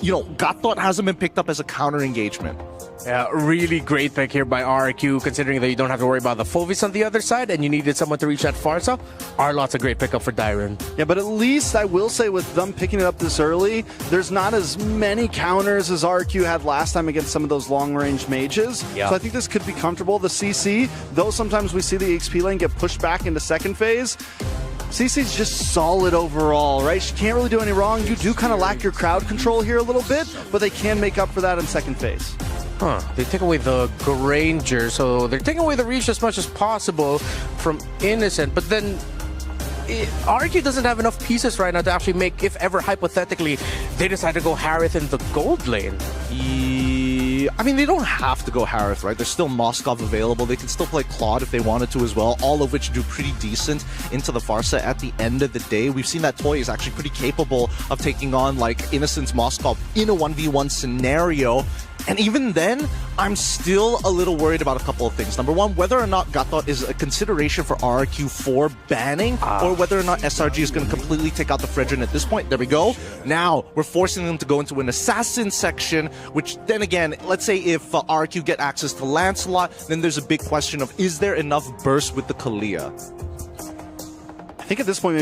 Gatot hasn't been picked up as a counter engagement. Yeah, really great pick here by RRQ, considering that you don't have to worry about the Fovis on the other side and you needed someone to reach that Pharsa. Arlot's a great pickup for Dairon. Yeah, but at least I will say with them picking it up this early, there's not as many counters as RRQ had last time against some of those long-range mages. Yeah. So I think this could be comfortable. The CC, though sometimes we see the XP lane get pushed back into second phase, CC's just solid overall, right? She can't really do any wrong. You do kind of lack your crowd control here a little bit, but they can make up for that in second phase. They take away the Granger, so they're taking away the reach as much as possible from Innocent, but then RQ doesn't have enough pieces right now to actually make, if ever hypothetically, they decide to go Harith in the gold lane. I mean, they don't have to go Harith, right? There's still Moskov available. They can still play Claude if they wanted to as well, all of which do pretty decent into the Pharsa at the end of the day. We've seen that Toy is actually pretty capable of taking on, like, Innocent's Moskov in a 1v1 scenario. And even then, I'm still a little worried about a couple of things. Number one, whether or not Gatot is a consideration for RRQ for banning, or whether or not SRG is going to completely take out the Fredrin at this point. There we go. Now, we're forcing them to go into an assassin section, which then again, let's say if RRQ get access to Lancelot, then there's a big question of, is there enough burst with the Kalia? I think at this point,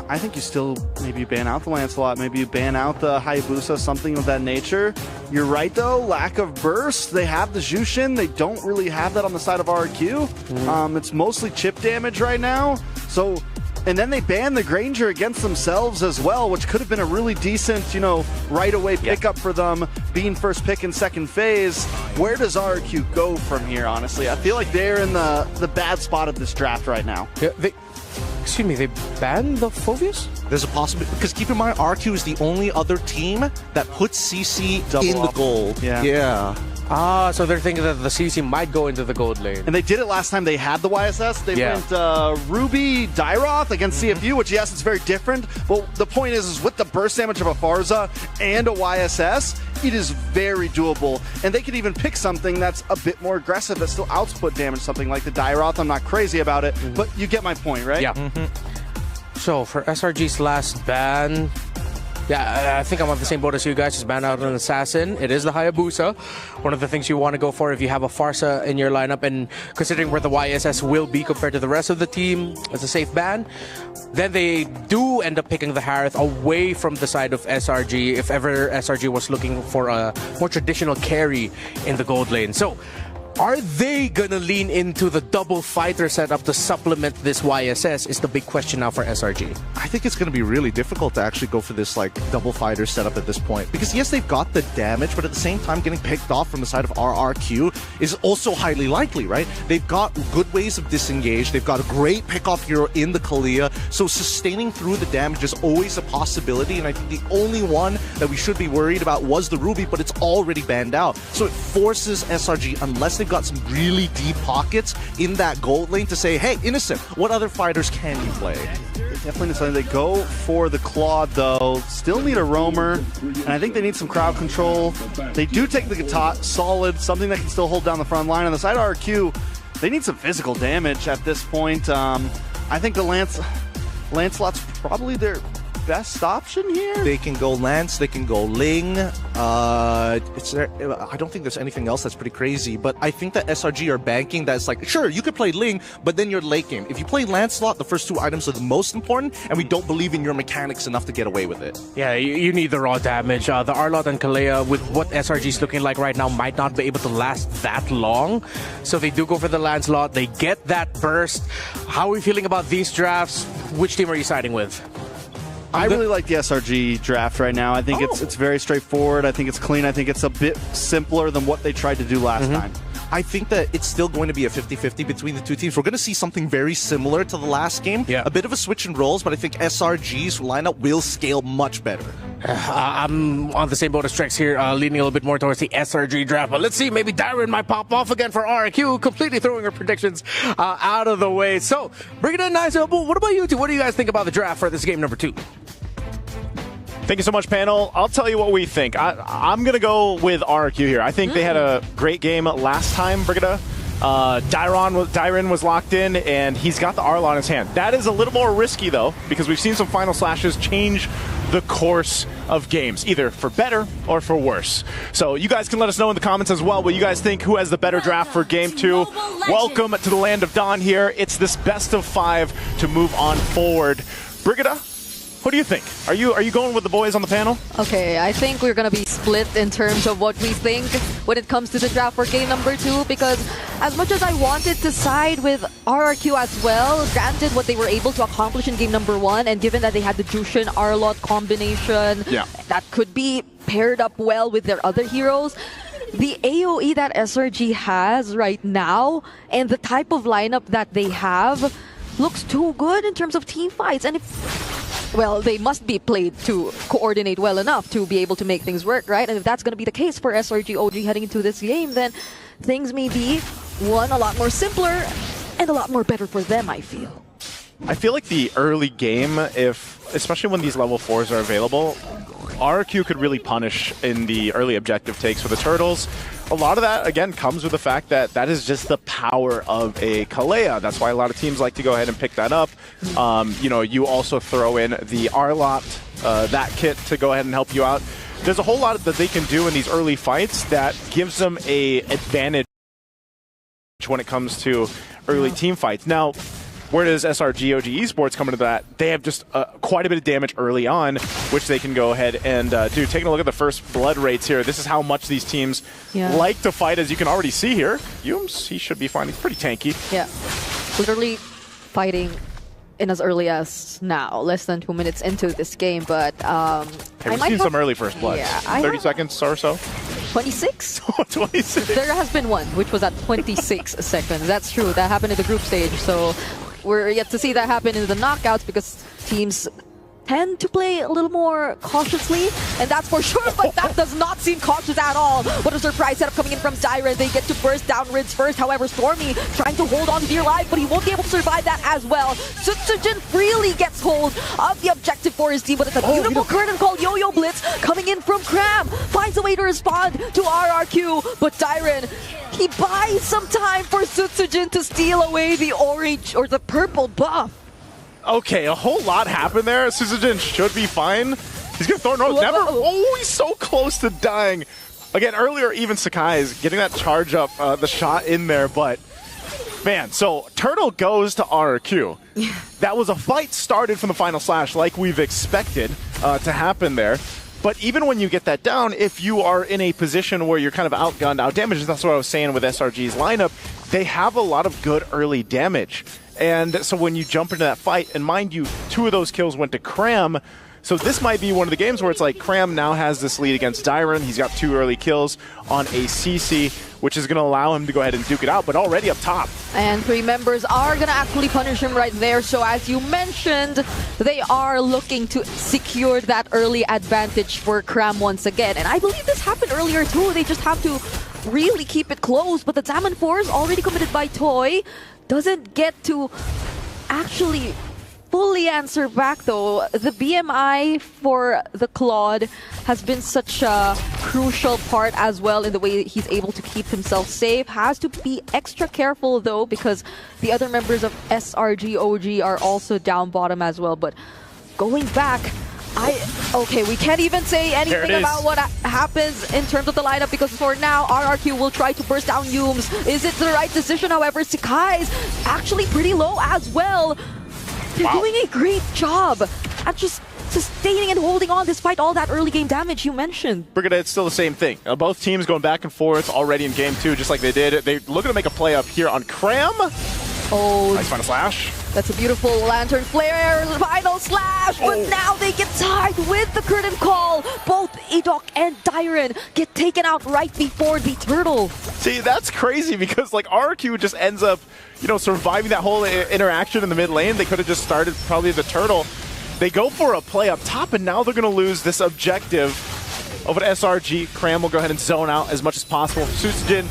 I think you still maybe ban out the Lancelot, maybe you ban out the Hayabusa, something of that nature. You're right, though, lack of burst. They have the Jushin. They don't really have that on the side of RQ. It's mostly chip damage right now. So, and then they ban the Granger against themselves as well, which could have been a really decent, right away pickup for them, being first pick in second phase. Where does RQ go from here, honestly? I feel like they're in the bad spot of this draft right now. Yeah, Excuse me, they banned the Fovius? There's a possibility, because keep in mind, RQ is the only other team that puts CC in the gold. Yeah. So they're thinking that the CC might go into the gold lane. And they did it last time they had the YSS. They went Ruby Dairoth against CFU, which, yes, it's very different. But the point is with the burst damage of a Pharsa and a YSS, it is very doable. And they could even pick something that's a bit more aggressive that still output damage, something like the Dairoth. I'm not crazy about it, but you get my point, right? Yeah. So for SRG's last ban, I think I'm on the same boat as you guys. Just ban out an assassin. It is the Hayabusa. One of the things you want to go for if you have a Pharsa in your lineup, and considering where the YSS will be compared to the rest of the team, it's a safe ban. Then they do end up picking the Harith away from the side of SRG if ever SRG was looking for a more traditional carry in the gold lane. So are they gonna lean into the double fighter setup to supplement this YSS is the big question now for SRG. I think it's going to be really difficult to actually go for this double fighter setup at this point, because yes, they've got the damage, but at the same time getting picked off from the side of RRQ is also highly likely, right? They've got good ways of disengage, they've got a great pick-off hero in the Kalia, so sustaining through the damage is always a possibility, and I think the only one that we should be worried about was the Ruby, but it's already banned out. So it forces SRG, unless they've got some really deep pockets in that gold lane, to say, hey, Innocent, what other fighters can you play? Definitely something. They go for the Claude, though. Still need a roamer, and I think they need some crowd control. They do take the Gatot, solid, something that can still hold down the front line. On the side of RQ, they need some physical damage at this point. I think the Lancelot's probably their best option here. They can go Lance, they can go Ling. I don't think there's anything else that's pretty crazy, but I think that SRG are banking that's like, sure, you could play Ling, but then you're late game. If you play Lancelot, the first two items are the most important, and we don't believe in your mechanics enough to get away with it. Yeah, you need the raw damage. The Arlot and Kalea, with what SRG is looking like right now, might not be able to last that long. So they do go for the Lancelot. They get that burst. How are we feeling about these drafts? Which team are you siding with? I really like the SRG draft right now. I think it's very straightforward. I think it's clean. I think it's a bit simpler than what they tried to do last time. I think that it's still going to be a 50-50 between the two teams. We're going to see something very similar to the last game. Yeah. A bit of a switch in roles, but I think SRG's lineup will scale much better. I'm on the same boat as Trex here, leaning a little bit more towards the SRG draft. But let's see, maybe Dairon might pop off again for RQ, completely throwing her predictions out of the way. So, bring it in, nice. What about you two? What do you guys think about the draft for this game number 2? Thank you so much, panel. I'll tell you what we think. I'm going to go with RQ here. I think they had a great game last time, Brigida. Dairon was locked in, and he's got the Arlot in his hand. That is a little more risky, though, because we've seen some Final Slashes change the course of games, either for better or for worse. So you guys can let us know in the comments as well what you guys think, who has the better draft for Game 2. Welcome to the Land of Dawn here. It's this best of 5 to move on forward. Brigida, what do you think? Are you going with the boys on the panel? Okay, I think we're going to be split in terms of what we think when it comes to the draft for game number 2, because as much as I wanted to side with RRQ as well, granted what they were able to accomplish in game number 1, and given that they had the Jushin Arlott combination that could be paired up well with their other heroes, the AoE that SRG has right now and the type of lineup that they have looks too good in terms of team fights. And well, they must be played to coordinate well enough to be able to make things work, right? And if that's going to be the case for SRG OG heading into this game, then things may be, one, a lot more simpler and a lot more better for them, I feel. I feel like the early game, especially when these level 4s are available, RRQ could really punish in the early objective takes for the Turtles. A lot of that, again, comes with the fact that that is just the power of a Kalea. That's why a lot of teams like to go ahead and pick that up. You know, you also throw in the Arlott, that kit to go ahead and help you out. There's a whole lot that they can do in these early fights that gives them a advantage when it comes to early team fights. Now, where does SRG OG Esports come into that? They have just quite a bit of damage early on, which they can go ahead and do. Taking a look at the first blood rates here, this is how much these teams like to fight, as you can already see here. Yumes, he should be fine. He's pretty tanky. Yeah, literally fighting in as early as now, less than 2 minutes into this game, but we've seen some early first blood. Yeah, 30 seconds or so. 26? 26. There has been one, which was at 26 seconds. That's true. That happened in the group stage. So we're yet to see that happen in the knockouts because teams tend to play a little more cautiously, and that's for sure, but that does not seem cautious at all. What a surprise setup coming in from Dairon. They get to burst down Rids first. However, Stormy trying to hold on to dear life, but he won't be able to survive that as well. Sutsujin freely gets hold of the objective for his team, but it's a beautiful curtain call. Yo-Yo Blitz coming in from Cram. Finds a way to respond to RRQ, but Dairon, he buys some time for Sutsujin to steal away the orange or the purple buff. Okay, a whole lot happened there. Sutsujin should be fine. He's going to throw no. Never. Oh, he's so close to dying. Again, earlier, even Sakai is getting that charge up, the shot in there, but man, so Turtle goes to RRQ. That was a fight started from the final slash like we've expected to happen there. But even when you get that down, if you are in a position where you're kind of outgunned, outdamaged, that's what I was saying with SRG's lineup, they have a lot of good early damage. And so when you jump into that fight, and mind you, 2 of those kills went to Cram, so this might be one of the games where it's like Cram now has this lead against Dairon. He's got 2 early kills on a CC, which is going to allow him to go ahead and duke it out, but already up top. And 3 members are going to actually punish him right there. So as you mentioned, they are looking to secure that early advantage for Cram once again. And I believe this happened earlier too. They just have to really keep it close. But the Zaman Force already committed by Toy doesn't get to actually fully answer back though. The BMI for the Claude has been such a crucial part as well in the way he's able to keep himself safe. Has to be extra careful though because the other members of SRG OG are also down bottom as well. But going back, okay, we can't even say anything about what happens in terms of the lineup because for now, RRQ will try to burst down Yumes. Is it the right decision? However, Sakai's actually pretty low as well. They're doing a great job at just sustaining and holding on despite all that early game damage you mentioned. Brigida, it's still the same thing. Both teams going back and forth already in game 2, just like they did. They're looking to make a play up here on Cram. Oh, nice final slash. That's a beautiful lantern flare, final slash, but now they get tied with the curtain call. Both Idok and Dairon get taken out right before the turtle. See, that's crazy because like RRQ just ends up, you know, surviving that whole interaction in the mid lane. They could have just started probably the turtle. They go for a play up top, and now they're going to lose this objective of an SRG. Cram will go ahead and zone out as much as possible. Sutsujin,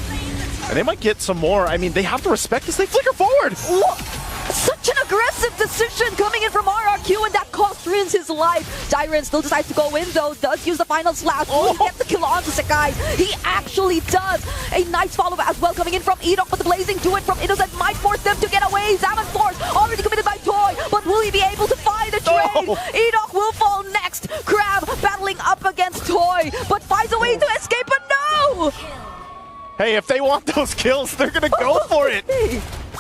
and they might get some more. I mean, they have to respect this. They flicker forward. Such an aggressive decision coming in from RRQ, and that cost Rin's his life. Dyren still decides to go in though, does use the final slash. Will he get the kill onto Sakai? He actually does. A nice follow as well coming in from Edok, but the blazing do it from Innocent might force them to get away. Zaman Force already committed by Toy, but will he be able to find a trade? Edok will fall next. Crab battling up against Toy, but finds a way to escape, but no! Hey, if they want those kills, they're gonna go for it.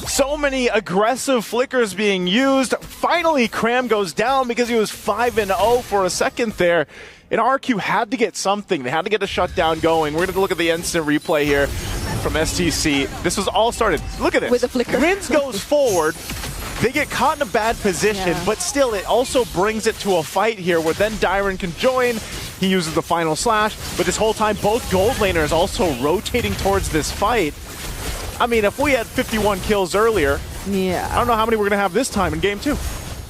So many aggressive flickers being used. Finally, Cram goes down because he was 5-0 for a second there. And RQ had to get something. They had to get a shutdown going. We're going to look at the instant replay here from STC. This was all started. Look at this. With a flicker. Rins goes forward. They get caught in a bad position, but still, it also brings it to a fight here where then Dyren can join. He uses the final slash, but this whole time, both gold laners also rotating towards this fight. I mean, if we had 51 kills earlier, I don't know how many we're going to have this time in Game 2.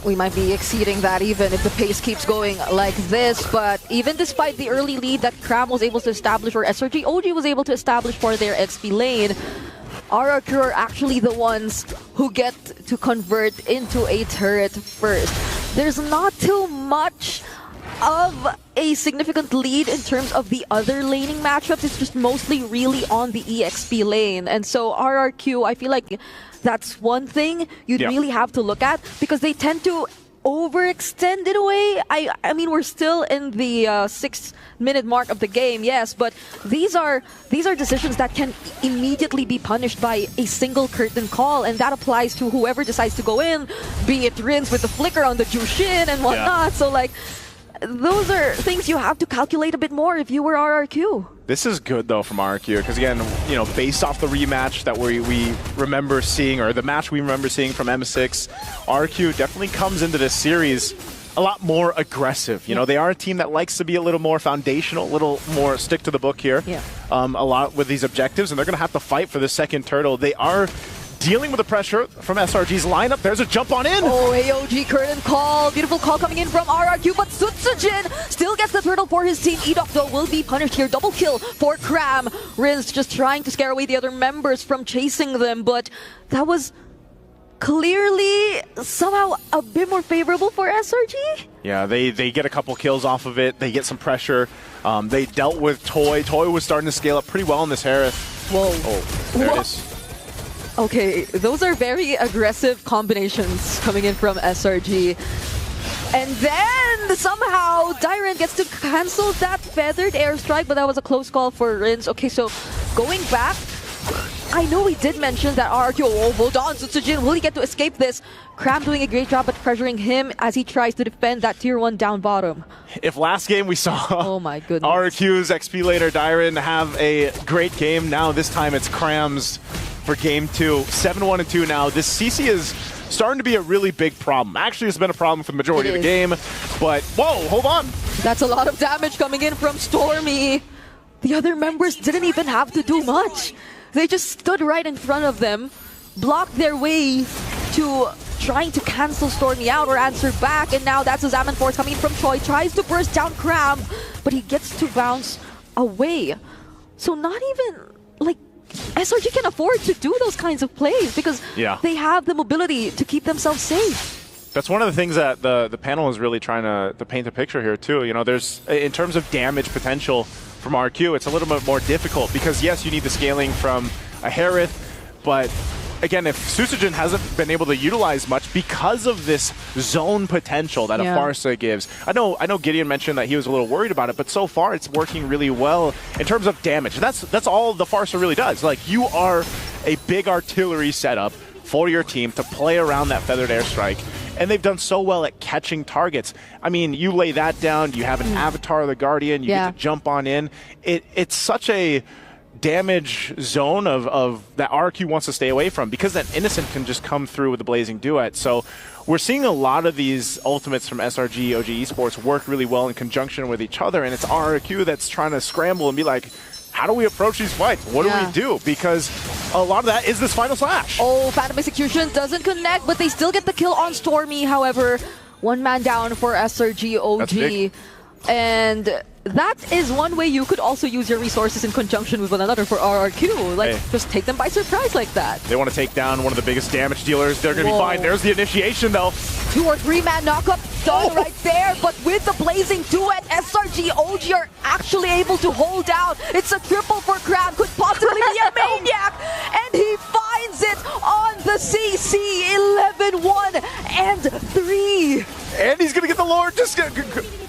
We might be exceeding that even if the pace keeps going like this, but even despite the early lead that Cram was able to establish, or SRG OG was able to establish for their XP lane, RRQ are actually the ones who get to convert into a turret first. There's not too much of a significant lead in terms of the other laning matchups. It's just mostly really on the EXP lane. And so RRQ, I feel like that's one thing you'd really have to look at, because they tend to overextend in a way. I mean, we're still in the 6-minute mark of the game, yes, but these are decisions that can immediately be punished by a single curtain call, and that applies to whoever decides to go in, be it Rins with the flicker on the Jushin and whatnot. So like, those are things you have to calculate a bit more if you were RRQ. This is good, though, from RRQ, because, again, you know, based off the rematch that we remember seeing, or the match we remember seeing from M6, RRQ definitely comes into this series a lot more aggressive. You know, they are a team that likes to be a little more foundational, a little more stick to the book here. A lot with these objectives, and they're going to have to fight for the second turtle. They are dealing with the pressure from SRG's lineup. There's a jump on in. Oh, AOG curtain call. Beautiful call coming in from RRQ, but Sutsujin still gets the turtle for his team. Edok, though, will be punished here. Double kill for Cram. Rins just trying to scare away the other members from chasing them, but that was clearly somehow a bit more favorable for SRG. Yeah, they get a couple kills off of it. They get some pressure. They dealt with Toy. Toy was starting to scale up pretty well in this Harith. Whoa. Oh, there it is. Okay, those are very aggressive combinations coming in from SRG. And then somehow Dyren gets to cancel that feathered airstrike, but that was a close call for Rins. Okay, so going back, I know we did mention that RRQ, oh, hold on, Sutsujin, will he get to escape this? Cram doing a great job at pressuring him as he tries to defend that tier 1 down bottom. If last game we saw oh my goodness, RRQ's XP laner Dyren have a great game, now this time it's Cram's for Game 2. 7-1-2 now. This CC is starting to be a really big problem. Actually, it's been a problem for the majority of the game, but whoa, hold on. That's a lot of damage coming in from Stormy. The other members didn't even have to do much. They just stood right in front of them, blocked their way to trying to cancel Stormy out or answer back, and now that's a Zaman Force coming in from Choi. Tries to burst down Cram, but he gets to bounce away. So not even, like, SRG can afford to do those kinds of plays because they have the mobility to keep themselves safe. That's one of the things that the panel is really trying to paint a picture here too. You know, there's, in terms of damage potential from RQ, it's a little bit more difficult because yes, you need the scaling from a Harith, but again, if Sutsujin hasn't been able to utilize much because of this zone potential that a Pharsa gives. I know Gideon mentioned that he was a little worried about it, but so far it's working really well in terms of damage. That's all the Pharsa really does. Like, you are a big artillery setup for your team to play around that feathered airstrike, and they've done so well at catching targets. I mean, you lay that down, you have an Avatar of the Guardian, you get to jump on in. It's such a damage zone of that RQ wants to stay away from, because that Innocent can just come through with the Blazing Duet. So we're seeing a lot of these ultimates from SRG, OG Esports work really well in conjunction with each other, and it's RQ that's trying to scramble and be like, how do we approach these fights? What do we do? Because a lot of that is this final slash. Oh, Phantom Execution doesn't connect, but they still get the kill on Stormy. However, one man down for SRG OG. And that is one way you could also use your resources in conjunction with one another for RRQ. Like, just take them by surprise like that. They want to take down one of the biggest damage dealers. They're going to be fine. There's the initiation, though. 2 or 3 man knockup done right there, but with the Blazing Duet, SRG OG are actually able to hold down. It's a triple for Cram, could possibly be a maniac, and he finds it on the CC. 11-1 and 3. And he's going to get the Lord.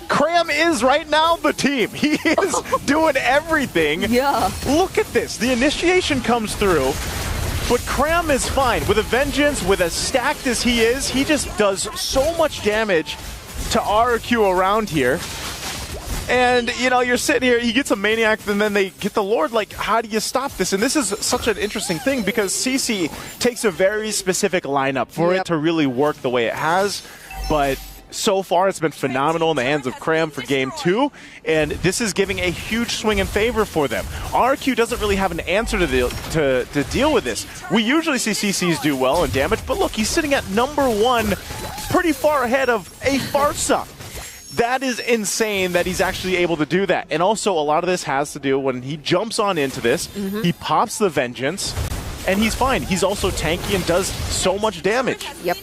Cram is right now the team. He is doing everything. Yeah. Look at this. The initiation comes through, but Cram is fine. With a Vengeance, with as stacked as he is, he just does so much damage to RRQ around here. And, you know, you're sitting here, he gets a Maniac, and then they get the Lord. Like, how do you stop this? And this is such an interesting thing because CC takes a very specific lineup for it to really work the way it has. But so far, it's been phenomenal in the hands of Cram for Game 2, and this is giving a huge swing in favor for them. RRQ doesn't really have an answer to deal with this. We usually see CCs do well in damage, but look, he's sitting at number 1, pretty far ahead of a Pharsa. That is insane that he's actually able to do that. And also, a lot of this has to do when he jumps on into this, he pops the Vengeance, and he's fine. He's also tanky and does so much damage. Yep.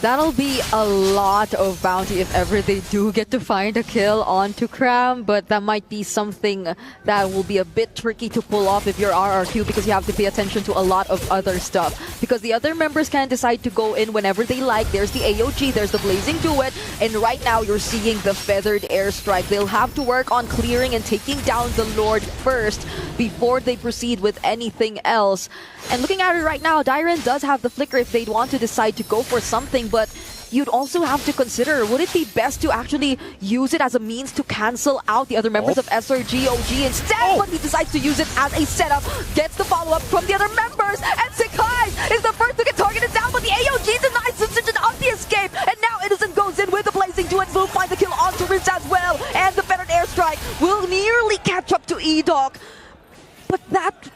That'll be a lot of bounty if ever they do get to find a kill onto Cram, but that might be something that will be a bit tricky to pull off if you're RRQ because you have to pay attention to a lot of other stuff. Because the other members can decide to go in whenever they like. There's the AOG, there's the Blazing Duet, and right now you're seeing the Feathered Airstrike. They'll have to work on clearing and taking down the Lord first before they proceed with anything else. And looking at it right now, Dairen does have the Flicker if they'd want to decide to go for something, but you'd also have to consider, would it be best to actually use it as a means to cancel out the other members of SRG OG instead? But he decides to use it as a setup, gets the follow-up from the other members, and Sekai is the first to get targeted down, but the AOG denies Sunshin on the escape, and now Innocent goes in with the Blazing Duet, will find the kill onto Riz as well, and the Feathered Airstrike will nearly catch up to E-Dog. But that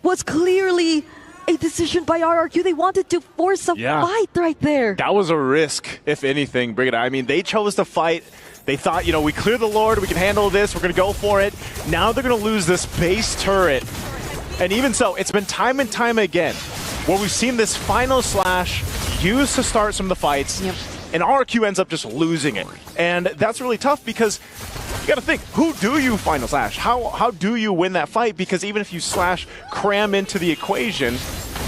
was clearly a decision by RRQ. They wanted to force a fight right there. That was a risk, if anything, Brigida. I mean, they chose to fight. They thought, you know, we clear the Lord, we can handle this, we're going to go for it. Now they're going to lose this base turret. And even so, it's been time and time again where we've seen this final slash used to start some of the fights, and RRQ ends up just losing it. And that's really tough because you gotta think, who do you final slash? How do you win that fight? Because even if you slash Cram into the equation,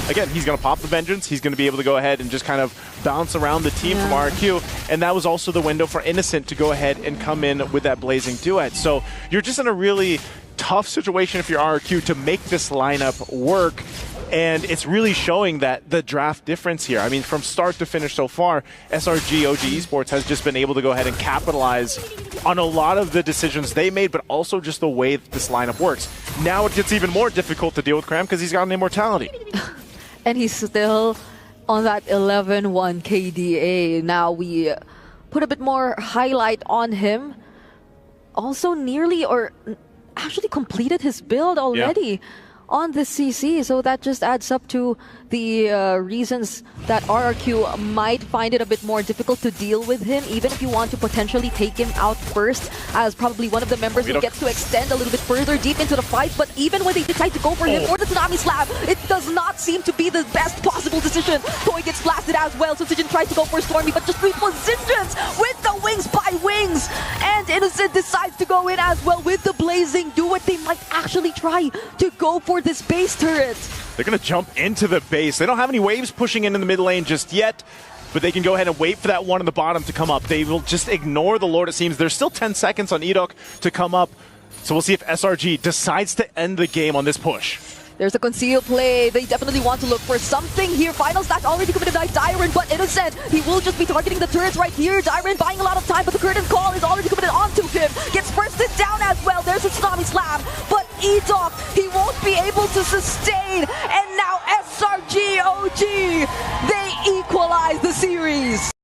again, he's gonna pop the Vengeance, he's gonna be able to go ahead and just kind of bounce around the team from RRQ, and that was also the window for Innocent to go ahead and come in with that Blazing Duet. So you're just in a really tough situation if you're RRQ to make this lineup work. And it's really showing that the draft difference here. I mean, from start to finish so far, SRG OG Esports has just been able to go ahead and capitalize on a lot of the decisions they made, but also just the way that this lineup works. Now it gets even more difficult to deal with Cram because he's got an immortality. And he's still on that 11-1 KDA. Now we put a bit more highlight on him. Also nearly, or actually completed his build already on the CC, so that just adds up to the reasons that RRQ might find it a bit more difficult to deal with him, even if you want to potentially take him out first as probably one of the members who gets to extend a little bit further deep into the fight. But even when they decide to go for him or the Tsunami Slab, it does not seem to be the best possible decision. Toy gets blasted as well, so Sijin tries to go for Stormy, but just repositions with the Wings by Wings, and Innocent decides to go in as well with the Blazing Duet. They might actually try to go for this base turret. They're going to jump into the base. They don't have any waves pushing in the mid lane just yet, but they can go ahead and wait for that one on the bottom to come up. They will just ignore the Lord, it seems. There's still 10 seconds on E-Dog to come up, so we'll see if SRG decides to end the game on this push. There's a concealed play. They definitely want to look for something here. Final stack already committed by Dairen, but Innocent, he will just be targeting the turrets right here. Dairen buying a lot of time, but the curtain call is already committed onto him. Gets bursted down as well. There's a Tsunami Slam, but E-Dog, he won't be able to sustain. And now SRG OG, they equalize the series.